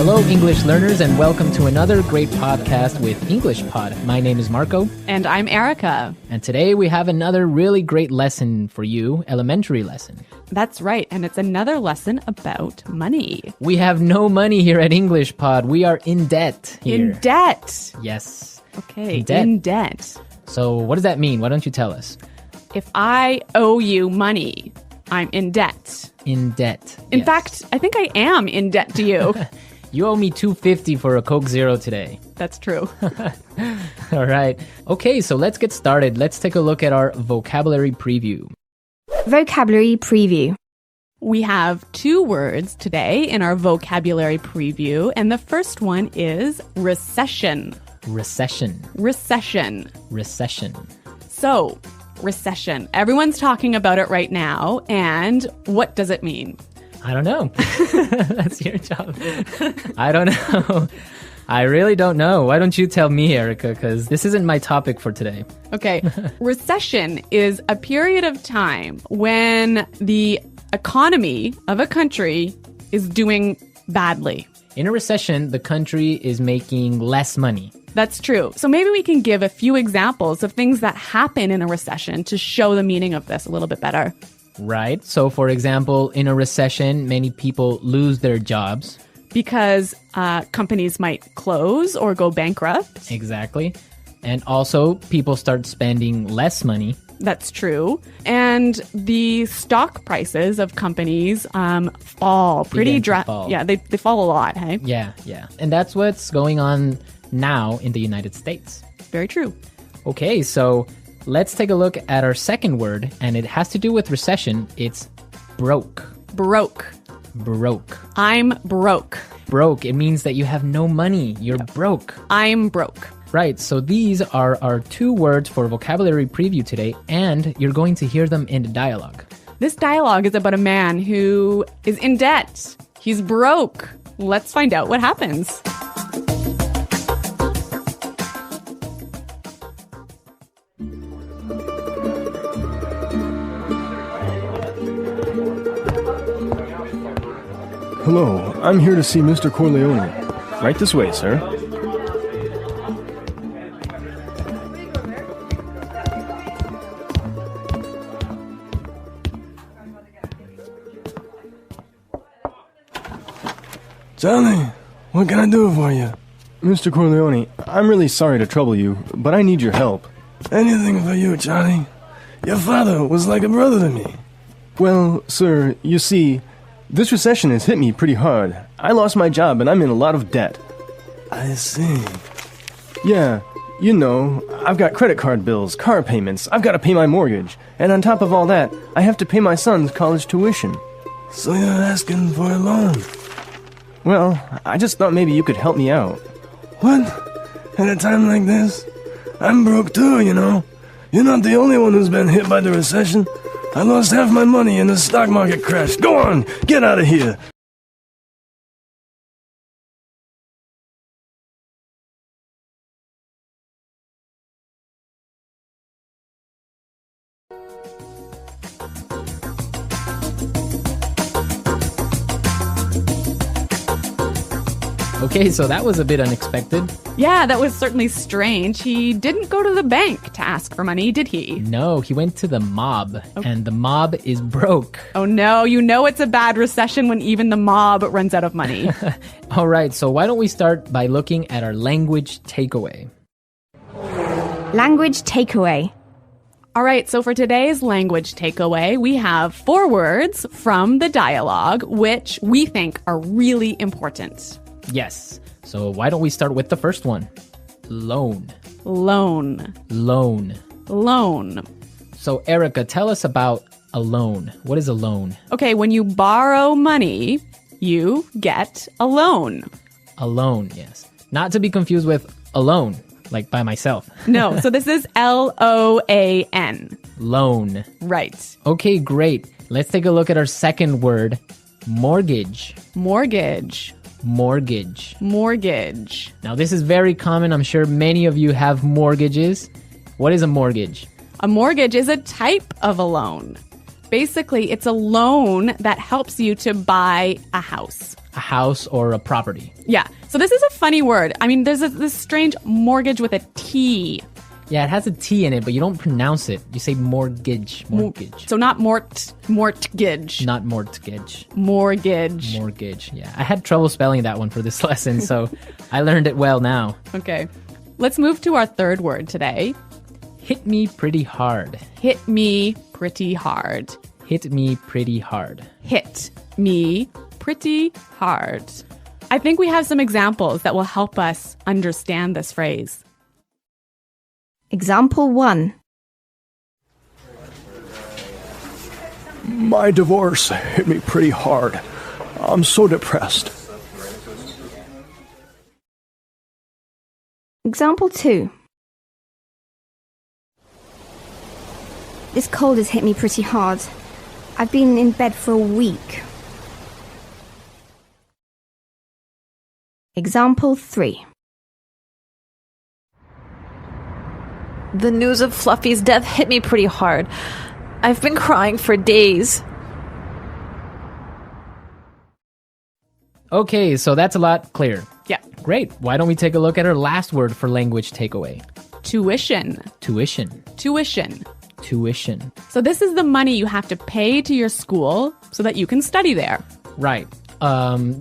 Hello, English learners, and welcome to another great podcast with English Pod. My name is Marco. And I'm Erica. And today we have another really great lesson for you, elementary lesson. That's right, and it's another lesson about money. We have no money here at English Pod. We are in debt here. In debt. Yes. Okay, in debt. in debt. So what does that mean? Why don't you tell us? If I owe you money, I'm in debt. In debt. In yes. fact, I think I am in debt to you. You owe me $2.50 for a Coke Zero today. That's true. All right. Okay, so let's get started. Let's take a look at our vocabulary preview. Vocabulary preview. We have 2 words today in our vocabulary preview, and the first one is recession. Recession. Recession. Recession. So, recession. Everyone's talking about it right now, and what does it mean? I don't know. That's your job. I don't know. I really don't know. Why don't you tell me, Erica, because this isn't my topic for today. Okay. Recession is a period of time when the economy of a country is doing badly. In a recession, the country is making less money. That's true. So maybe we can give a few examples of things that happen in a recession to show the meaning of this a little bit better. Right. So, for example, in a recession, many people lose their jobs. Because companies might close or go bankrupt. Exactly. And also, people start spending less money. That's true. And the stock prices of companies fall pretty fall. Yeah, they fall a lot, hey? Yeah. And that's what's going on now in the United States. Very true. Okay, so let's take a look at our second word, and it has to do with recession. It's broke. Broke. Broke. I'm broke. Broke. It means that you have no money. You're broke. I'm broke. Right. So these are our 2 words for vocabulary preview today, and you're going to hear them in the dialogue. This dialogue is about a man who is in debt. He's broke. Let's find out what happens. Hello, I'm here to see Mr. Corleone. Right this way, sir. Johnny, what can I do for you? Mr. Corleone, I'm really sorry to trouble you, but I need your help. Anything for you, Johnny. Your father was like a brother to me. Well, sir, you see, this recession has hit me pretty hard. I lost my job and I'm in a lot of debt. I see. Yeah, you know, I've got credit card bills, car payments, I've got to pay my mortgage. And on top of all that, I have to pay my son's college tuition. So you're asking for a loan? Well, I just thought maybe you could help me out. What? At a time like this? I'm broke too, you know. You're not the only one who's been hit by the recession. I lost half my money in the stock market crash. Go on, get out of here. Okay, so that was a bit unexpected. Yeah, that was certainly strange. He didn't go to the bank to ask for money, did he? No, he went to the mob, and the mob is broke. Oh no, you know it's a bad recession when even the mob runs out of money. All right, so why don't we start by looking at our language takeaway? Language takeaway. All right, so for today's language takeaway, we have 4 words from the dialogue, which we think are really important. Yes. So why don't we start with the first one? Loan. Loan. Loan. Loan. So Erica, tell us about a loan. What is a loan? Okay, when you borrow money, you get a loan. A loan, yes. Not to be confused with alone, like by myself. No, so this is L-O-A-N. Loan. Right. Okay, great. Let's take a look at our second word, mortgage. Mortgage. Mortgage. Mortgage. Now, this is very common. I'm sure many of you have mortgages. What is a mortgage? A mortgage is a type of a loan. Basically, it's a loan that helps you to buy a house. A house or a property. Yeah. So this is a funny word. I mean, there's this strange mortgage with a T. Yeah, it has a T in it, but you don't pronounce it. You say mortgage. Mortgage. So not mortgage. Not mortgage. Mortgage. Mortgage. Yeah. I had trouble spelling that one for this lesson, so I learned it well now. Okay. Let's move to our third word today. Hit me pretty hard. Hit me pretty hard. Hit me pretty hard. Hit me pretty hard. I think we have some examples that will help us understand this phrase. Example 1. My divorce hit me pretty hard. I'm so depressed. Example 2. This cold has hit me pretty hard. I've been in bed for a week. Example 3. The news of Fluffy's death hit me pretty hard. I've been crying for days. Okay, so that's a lot clearer. Yeah. Great. Why don't we take a look at our last word for language takeaway? Tuition. Tuition. Tuition. Tuition. So this is the money you have to pay to your school so that you can study there. Right.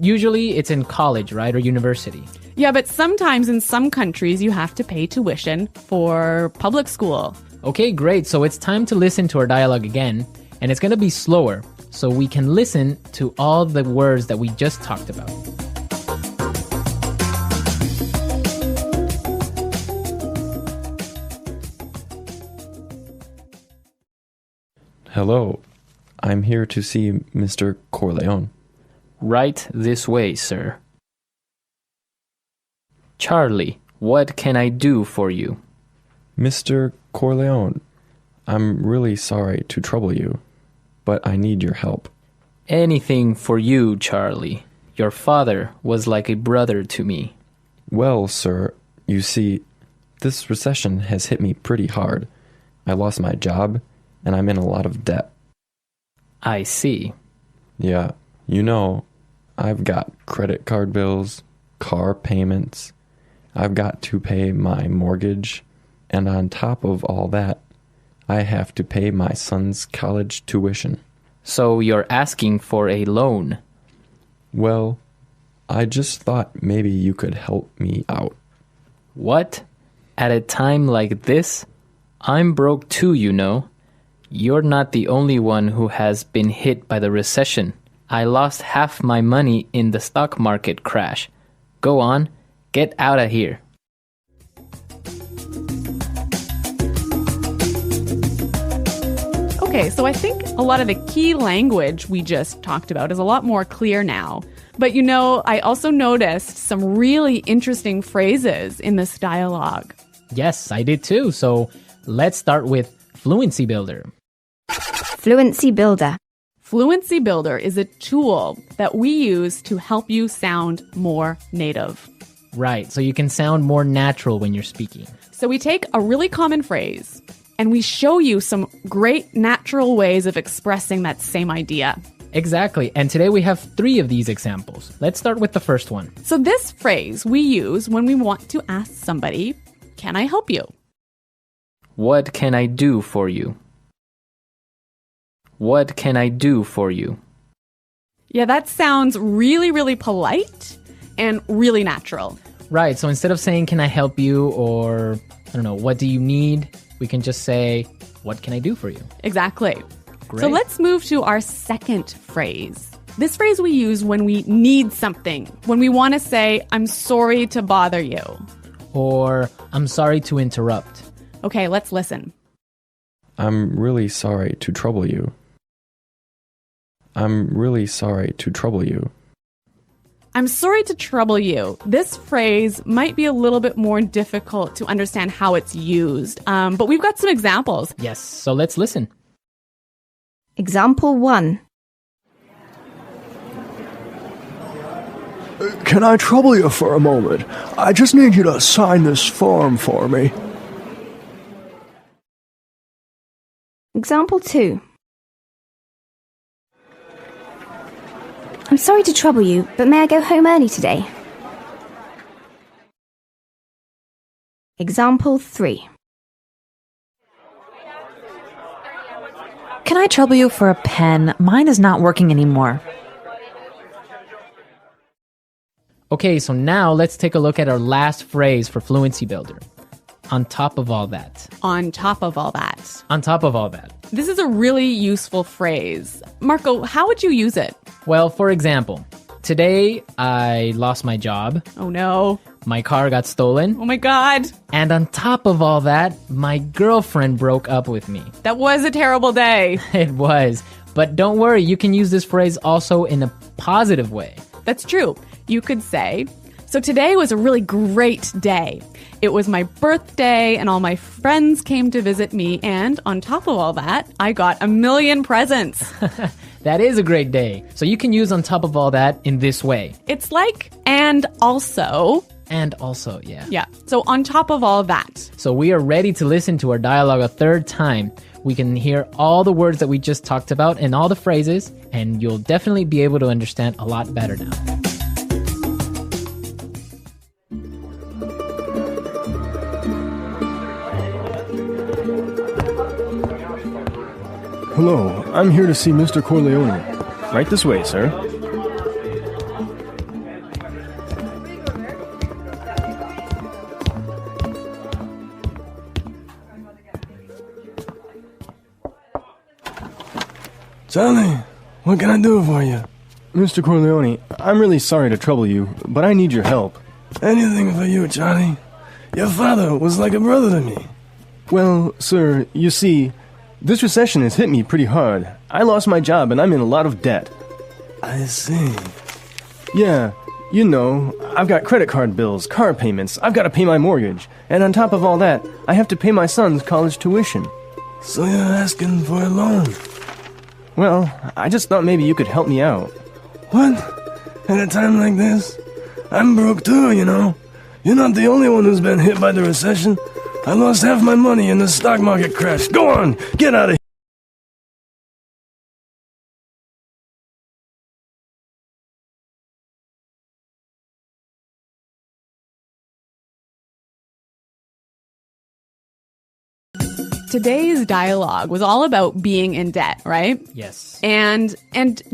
Usually it's in college, right, or university. Yeah, but sometimes in some countries you have to pay tuition for public school. Okay, great. So it's time to listen to our dialogue again, and it's going to be slower so we can listen to all the words that we just talked about. Hello, I'm here to see Mr. Corleone. Right this way, sir. Charlie, what can I do for you? Mr. Corleone, I'm really sorry to trouble you, but I need your help. Anything for you, Charlie. Your father was like a brother to me. Well, sir, you see, this recession has hit me pretty hard. I lost my job, and I'm in a lot of debt. I see. Yeah, you know, I've got credit card bills, car payments. I've got to pay my mortgage, and on top of all that, I have to pay my son's college tuition. So you're asking for a loan? Well, I just thought maybe you could help me out. What? At a time like this? I'm broke too, you know. You're not the only one who has been hit by the recession. I lost half my money in the stock market crash. Go on, get out of here. Okay, so I think a lot of the key language we just talked about is a lot more clear now. But you know, I also noticed some really interesting phrases in this dialogue. Yes, I did too. So let's start with Fluency Builder. Fluency Builder. Fluency Builder is a tool that we use to help you sound more native. Right, so you can sound more natural when you're speaking. So we take a really common phrase and we show you some great natural ways of expressing that same idea. Exactly, and today we have 3 of these examples. Let's start with the first one. So this phrase we use when we want to ask somebody, "Can I help you?" What can I do for you? What can I do for you? Yeah, that sounds really, really polite and really natural. Right, so instead of saying, can I help you, or, I don't know, what do you need? We can just say, what can I do for you? Exactly. Great. So let's move to our second phrase. This phrase we use when we need something, when we want to say, I'm sorry to bother you. Or, I'm sorry to interrupt. Okay, let's listen. I'm really sorry to trouble you. I'm really sorry to trouble you. I'm sorry to trouble you. This phrase might be a little bit more difficult to understand how it's used, but we've got some examples. Yes, so let's listen. Example 1. Can I trouble you for a moment? I just need you to sign this form for me. Example 2. I'm sorry to trouble you, but may I go home early today? Example 3. Can I trouble you for a pen? Mine is not working anymore. Okay, so now let's take a look at our last phrase for Fluency Builder. On top of all that. On top of all that. On top of all that. This is a really useful phrase. Marco, how would you use it? Well, for example, today I lost my job. Oh no. My car got stolen. Oh my God. And on top of all that, my girlfriend broke up with me. That was a terrible day. It was. But don't worry, you can use this phrase also in a positive way. That's true. You could say, so today was a really great day. It was my birthday and all my friends came to visit me. And on top of all that, I got 1,000,000 presents. That is a great day. So you can use on top of all that in this way. It's like, and also. And also, yeah. Yeah. So on top of all that. So we are ready to listen to our dialogue a third time. We can hear all the words that we just talked about and all the phrases, and you'll definitely be able to understand a lot better now. Hello, I'm here to see Mr. Corleone. Right this way, sir. Johnny, what can I do for you? Mr. Corleone, I'm really sorry to trouble you, but I need your help. Anything for you, Johnny. Your father was like a brother to me. Well, sir, you see, this recession has hit me pretty hard. I lost my job and I'm in a lot of debt. I see. Yeah, you know, I've got credit card bills, car payments, I've got to pay my mortgage, and on top of all that, I have to pay my son's college tuition. So you're asking for a loan? Well, I just thought maybe you could help me out. What? At a time like this? I'm broke too, you know. You're not the only one who's been hit by the recession. I lost half my money in the stock market crash. Go on, get out of here. Today's dialogue was all about being in debt, right? Yes. And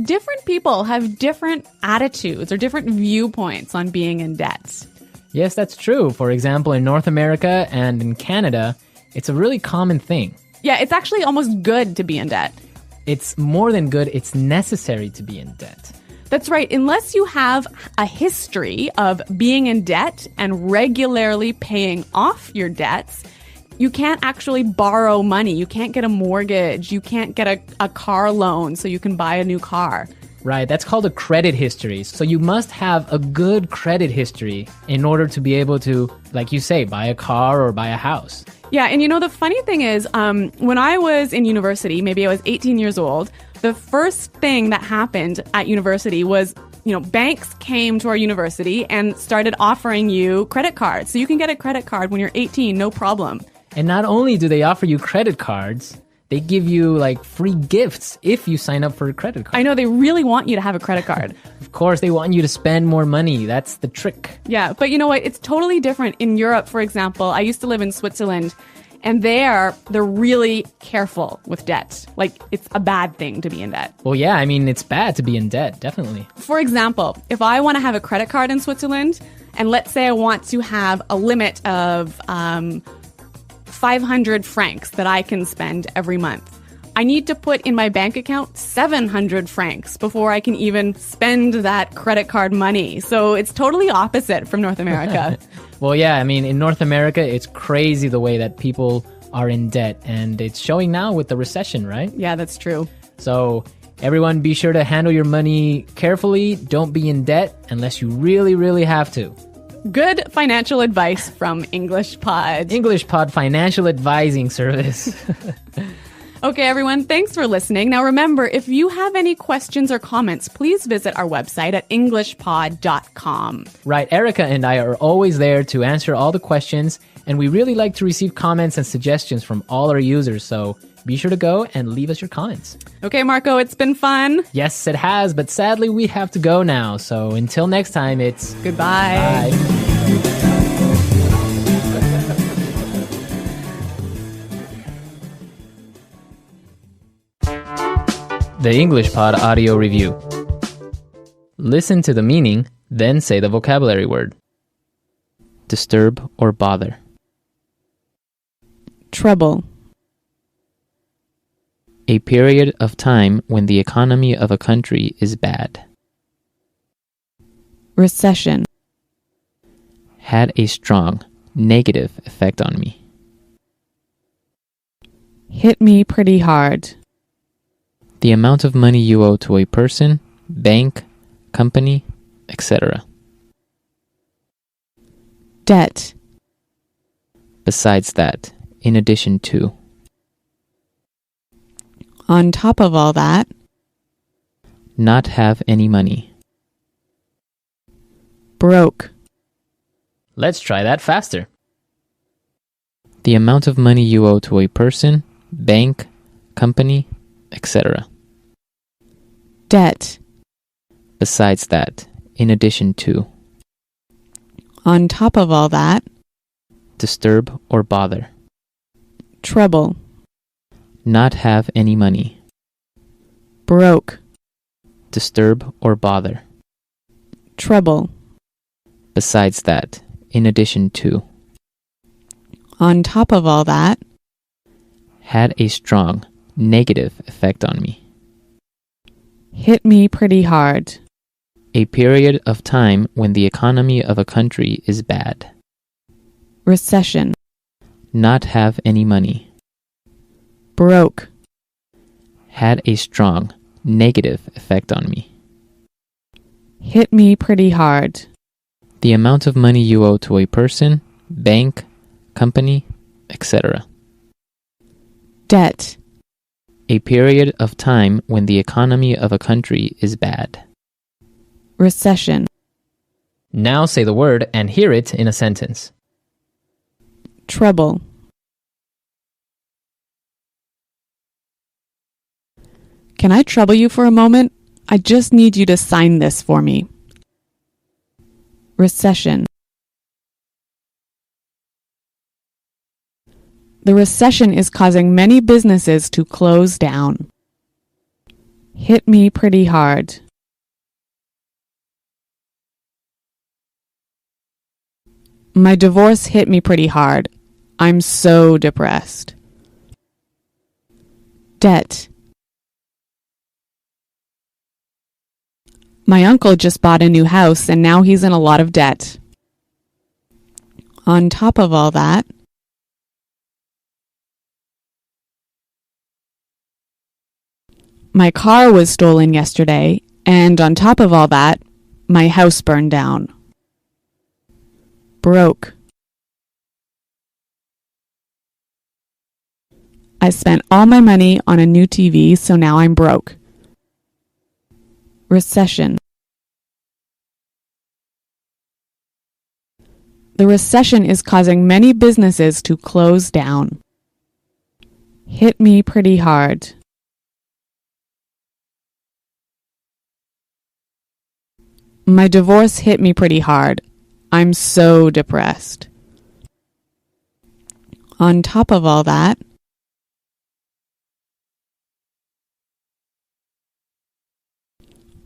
different people have different attitudes or different viewpoints on being in debt. Yes, that's true. For example, in North America and in Canada, it's a really common thing. Yeah, it's actually almost good to be in debt. It's more than good, it's necessary to be in debt. That's right. Unless you have a history of being in debt and regularly paying off your debts, you can't actually borrow money. You can't get a mortgage. You can't get a car loan so you can buy a new car. Right, that's called a credit history. So you must have a good credit history in order to be able to, like you say, buy a car or buy a house. Yeah, and you know, the funny thing is, when I was in university, maybe I was 18 years old, the first thing that happened at university was, you know, banks came to our university and started offering you credit cards. So you can get a credit card when you're 18, no problem. And not only do they offer you credit cards, they give you like free gifts if you sign up for a credit card. I know, they really want you to have a credit card. Of course, they want you to spend more money. That's the trick. Yeah, but you know what? It's totally different in Europe, for example. I used to live in Switzerland, and they're really careful with debt. Like, it's a bad thing to be in debt. Well, yeah, I mean, it's bad to be in debt, definitely. For example, if I want to have a credit card in Switzerland, and let's say I want to have a limit of 500 francs that I can spend every month, I need to put in my bank account 700 francs before I can even spend that credit card money. So it's totally opposite from North America. Well, yeah, I mean, in North America, it's crazy the way that people are in debt. And it's showing now with the recession, right? Yeah, that's true. So everyone, be sure to handle your money carefully. Don't be in debt unless you really, really have to. Good financial advice from English Pod. English Pod Financial Advising Service. Okay, everyone, thanks for listening. Now remember, if you have any questions or comments, please visit our website at englishpod.com. Right, Erica and I are always there to answer all the questions, and we really like to receive comments and suggestions from all our users, so Be sure to go and leave us your comments. Okay, Marco, it's been fun. Yes, it has, but sadly we have to go now. So until next time, it's Goodbye. bye. The English Pod Audio Review. Listen to the meaning, then say the vocabulary word. Disturb or bother. Trouble. A period of time when the economy of a country is bad. Recession. Had a strong negative effect on me. Hit me pretty hard. The amount of money you owe to a person, bank, company, etc. Debt. Besides that, in addition to. On top of all that. Not have any money. Broke. Let's try that faster. The amount of money you owe to a person, bank, company, etc. Debt. Besides that, in addition to. On top of all that. Disturb or bother. Trouble. Not have any money. Broke. Disturb or bother. Trouble. Besides that, in addition to. On top of all that. Had a strong negative effect on me. Hit me pretty hard. A period of time when the economy of a country is bad. Recession. Not have any money. Broke. Had a strong negative effect on me. Hit me pretty hard. The amount of money you owe to a person, bank, company, etc. Debt. A period of time when the economy of a country is bad. Recession. Now say the word and hear it in a sentence. Trouble. Can I trouble you for a moment? I just need you to sign this for me. Recession. The recession is causing many businesses to close down. Hit me pretty hard. My divorce hit me pretty hard. I'm so depressed. Debt. My uncle just bought a new house and now he's in a lot of debt. On top of all that. My car was stolen yesterday, and on top of all that, my house burned down. Broke. I spent all my money on a new TV, so now I'm broke. Recession. The recession is causing many businesses to close down. Hit me pretty hard. My divorce hit me pretty hard. I'm so depressed. On top of all that.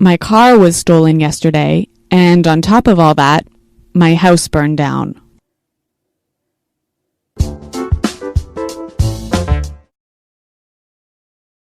My car was stolen yesterday, and on top of all that, my house burned down.